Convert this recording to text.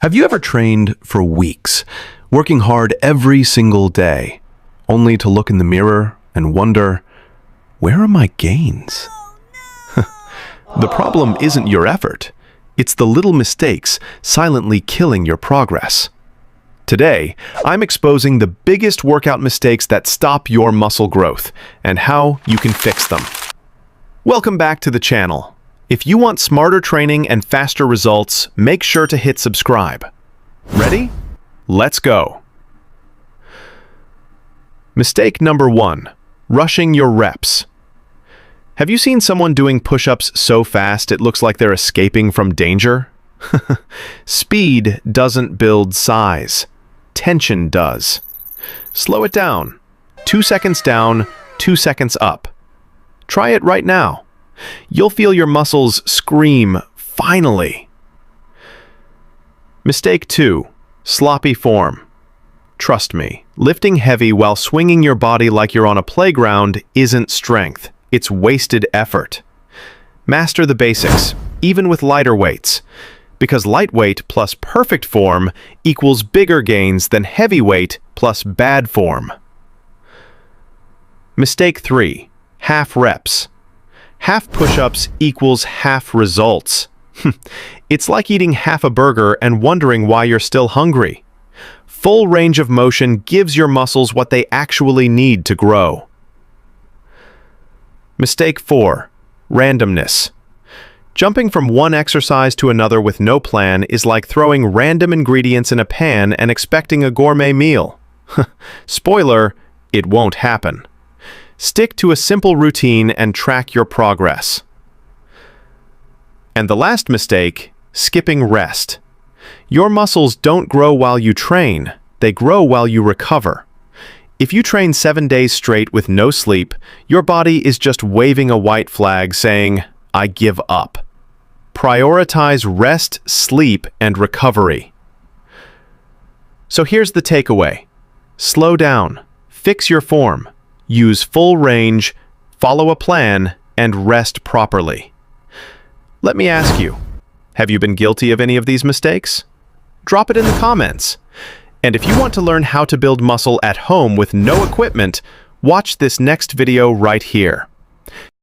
Have you ever trained for weeks, working hard every single day, only to look in the mirror and wonder, where are my gains? The problem isn't your effort. It's the little mistakes silently killing your progress. Today, I'm exposing the biggest workout mistakes that stop your muscle growth and how you can fix them. Welcome back to the channel. If you want smarter training and faster results, make sure to hit subscribe. Ready? Let's go. Mistake number 1. Rushing your reps. Have you seen someone doing push-ups so fast it looks like they're escaping from danger? Speed doesn't build size. Tension does. Slow it down. 2 seconds down, 2 seconds up. Try it right now. You'll feel your muscles scream, finally. Mistake 2. Sloppy form. Trust me, lifting heavy while swinging your body like you're on a playground isn't strength. It's wasted effort. Master the basics, even with lighter weights, because lightweight plus perfect form equals bigger gains than heavyweight plus bad form. Mistake 3. Half reps. Half push-ups equals half results. It's like eating half a burger and wondering why you're still hungry. Full range of motion gives your muscles what they actually need to grow. Mistake 4. Randomness. Jumping from one exercise to another with no plan is like throwing random ingredients in a pan and expecting a gourmet meal. Spoiler, it won't happen. Stick to a simple routine and track your progress. And the last mistake, skipping rest. Your muscles don't grow while you train, they grow while you recover. If you train 7 days straight with no sleep, your body is just waving a white flag saying, I give up. Prioritize rest, sleep, and recovery. So here's the takeaway. Slow down, fix your form, use full range, follow a plan, and rest properly. Let me ask you, have you been guilty of any of these mistakes? Drop it in the comments. And if you want to learn how to build muscle at home with no equipment, watch this next video right here.